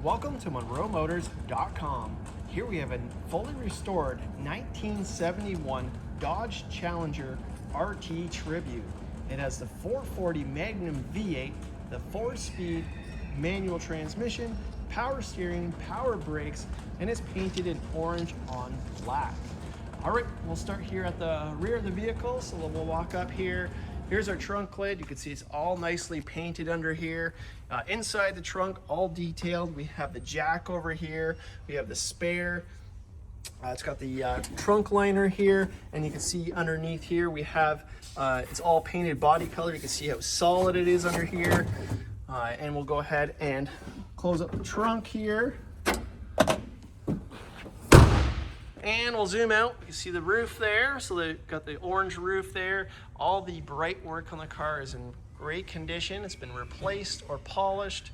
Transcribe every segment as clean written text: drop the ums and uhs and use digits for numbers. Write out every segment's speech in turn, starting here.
Welcome to MonroeMotors.com. Here we have a fully restored 1971 Dodge Challenger RT Tribute. It has the 440 Magnum V8, the 4-speed manual transmission, power steering, power brakes, and it's painted in orange on black. All right, we'll start here at the rear of the vehicle. So we'll walk up here. Here's our trunk lid. You can see it's all nicely painted under here. Inside the trunk, all detailed. We have the jack over here. We have the spare. It's got the trunk liner here, and you can see underneath here we have, it's all painted body color. You can see how solid it is under here. And we'll go ahead and close up the trunk here. And we'll zoom out. You can see the roof there. So they've got the orange roof there. All the bright work on the car is in great condition. It's been replaced or polished.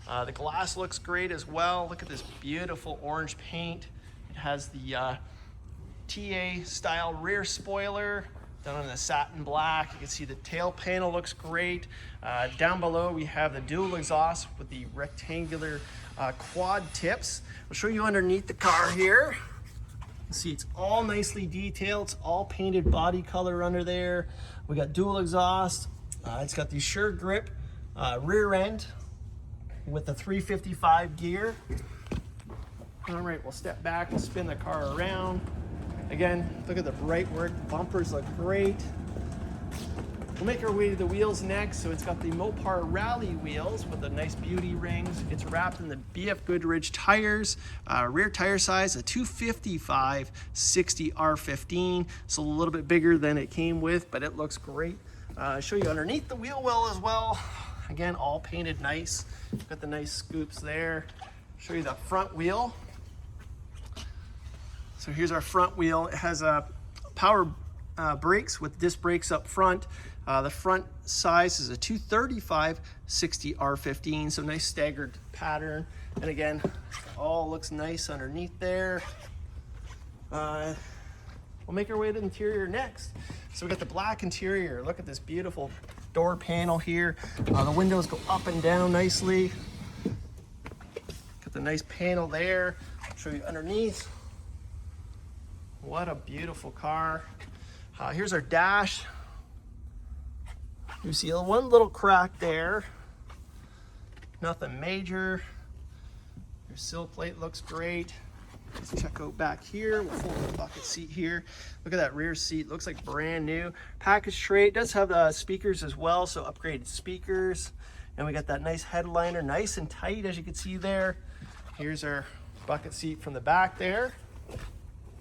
The glass looks great as well. Look at this beautiful orange paint. It has the TA style rear spoiler done in the satin black. You can see the tail panel looks great. Down below we have the dual exhaust with the rectangular quad tips. I'll show you underneath the car here. See, it's all nicely detailed. It's all painted body color under there. We got dual exhaust. It's got the sure grip rear end with the 355 gear. All right, we'll step back, we'll spin the car around. Again, look at the bright work. The bumpers look great. We'll make our way to the wheels next. So it's got the Mopar Rally wheels with the nice beauty rings. It's wrapped in the BF Gooderich tires, rear tire size, a 255 60 R15. So a little bit bigger than it came with, but it looks great. I'll show you underneath the wheel well as well. Again, all painted nice. Got the nice scoops there. Show you the front wheel. So here's our front wheel. It has a power brakes with disc brakes up front. The front size is a 235 60 R15, so nice staggered pattern. And again, all looks nice underneath there. We'll make our way to the interior next. So we got the black interior. Look at this beautiful door panel here. The windows go up and down nicely. Got the nice panel there. I'll show you underneath. What a beautiful car. Here's our dash. You see one little crack there. Nothing major. Your sill plate looks great. Let's check out back here. We'll fold the bucket seat here. Look at that rear seat. Looks like brand new. Package tray. It does have speakers as well, so upgraded speakers. And we got that nice headliner, nice and tight as you can see there. Here's our bucket seat from the back there.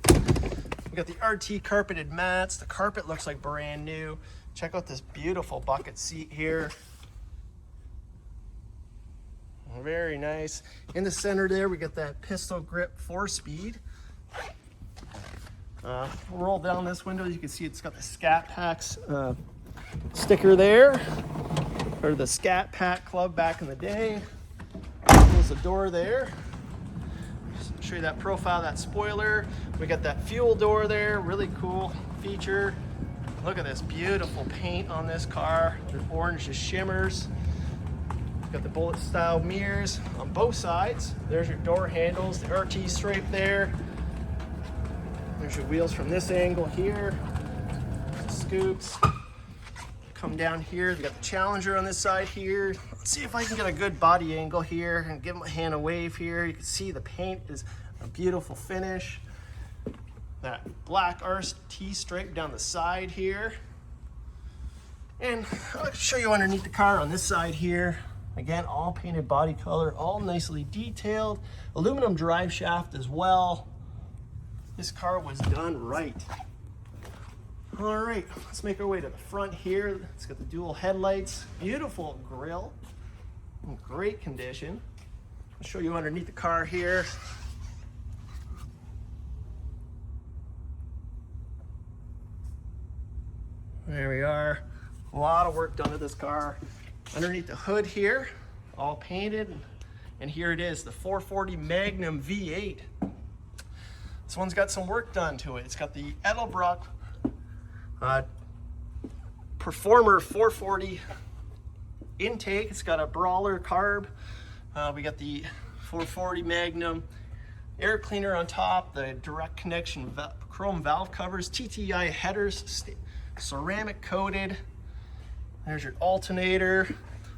We got the RT carpeted mats. The carpet looks like brand new. Check out this beautiful bucket seat here. Very nice. In the center there, we got that pistol grip 4-speed. Roll down this window. You can see it's got the Scat Packs sticker there, or the Scat Pack Club back in the day. Close the door there. Show you that profile, that spoiler. We got that fuel door there, really cool feature. Look at this beautiful paint on this car. The orange just shimmers. Got the bullet style mirrors on both sides. There's your door handles, the RT stripe there. There's your wheels from this angle here. Scoops. Come down here, we got the Challenger on this side here. Let's see if I can get a good body angle here and give my hand a wave here. You can see the paint is a beautiful finish. That black RT stripe down the side here. And I'll show you underneath the car on this side here. Again, all painted body color, all nicely detailed. Aluminum drive shaft as well. This car was done right. All right, let's make our way to the front here. It's got the dual headlights, beautiful grille, in great condition. I'll show you underneath the car here. There we are. A lot of work done to this car. Underneath the hood here, all painted. And here it is, the 440 Magnum V8. This one's got some work done to it. It's got the Edelbrock Performer 440 intake. It's got a brawler carb. We got the 440 Magnum. Air cleaner on top, the direct connection chrome valve covers, TTI headers, ceramic coated. There's your alternator.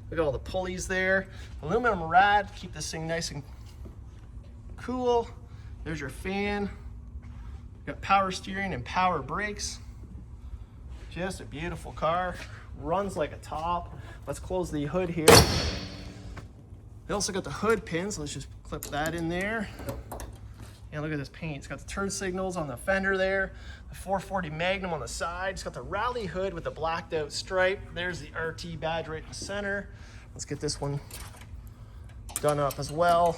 Look at all the pulleys there. Aluminum rad, keep this thing nice and cool. There's your fan. Got power steering and power brakes. Just a beautiful car. Runs like a top. Let's close the hood here. We also got the hood pins. Let's just clip that in there. And look at this paint. It's got the turn signals on the fender there. The 440 Magnum on the side. It's got the Rallye hood with the blacked out stripe. There's the RT badge right in the center. Let's get this one done up as well.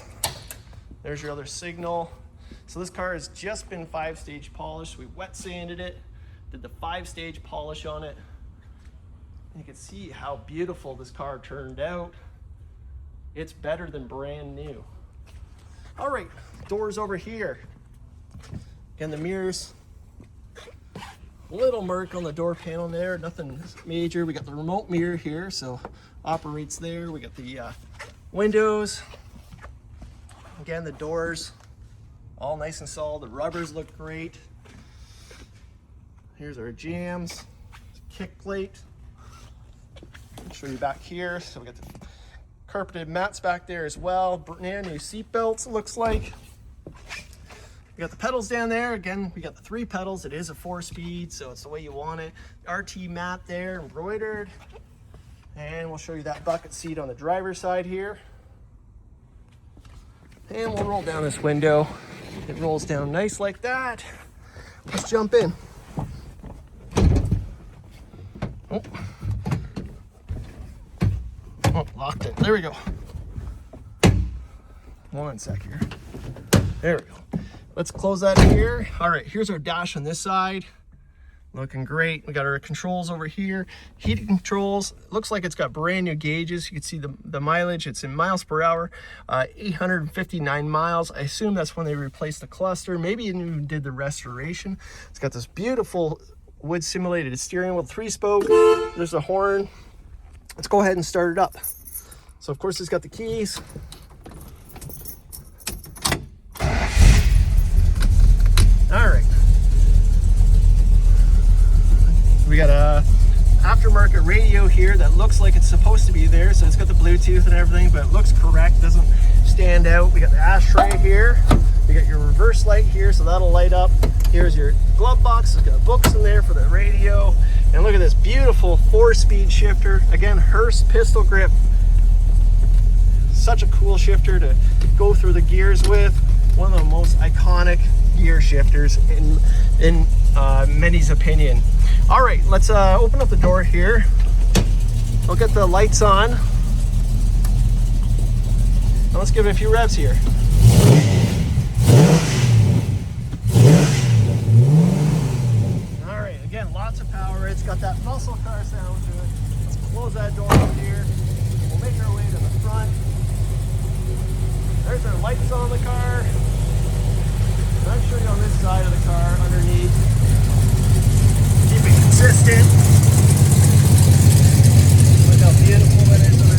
There's your other signal. So this car has just been 5-stage polished. We wet sanded it, did the 5-stage polish on it. And you can see how beautiful this car turned out. It's better than brand new. All right, doors over here. Again, the mirrors. Little mark on the door panel there, nothing major. We got the remote mirror here, so operates there. We got the windows. Again, the doors, all nice and solid. The rubbers look great. Here's our jams, kick plate. I'll show you back here. So we got the carpeted mats back there as well. Brand new seat belts, it looks like. We got the pedals down there. Again, we got the 3 pedals. It is a 4-speed, so it's the way you want it. RT mat there, embroidered. And we'll show you that bucket seat on the driver's side here. And we'll roll down this window. It rolls down nice like that. Let's jump in. Oh, locked in. There we go. One sec here. There we go. Let's close that here. All right, here's our dash on this side. Looking great. We got our controls over here. Heating controls. Looks like it's got brand new gauges. You can see the mileage. It's in miles per hour. 859 miles. I assume that's when they replaced the cluster. Maybe even did the restoration. It's got this beautiful wood simulated steering wheel, 3-spoke. There's a horn. Let's go ahead and start it up. So of course it's got the keys. All right. We got a aftermarket radio here that looks like it's supposed to be there. So it's got the Bluetooth and everything, but it looks correct, doesn't stand out. We got the ashtray here. You got your reverse light here, so that'll light up. Here's your glove box. It's got books in there for the radio. And look at this beautiful 4-speed shifter. Again, Hurst pistol grip. Such a cool shifter to go through the gears with. One of the most iconic gear shifters in many's opinion. All right, let's open up the door here. We'll get the lights on. And let's give it a few revs here. All right, again, lots of power. It's got that muscle car sound to it. Let's close that door up here. We'll make our way to the front. There's our lights on the car. I'll show you on this side of the car underneath. Keep it consistent. Look how beautiful that is.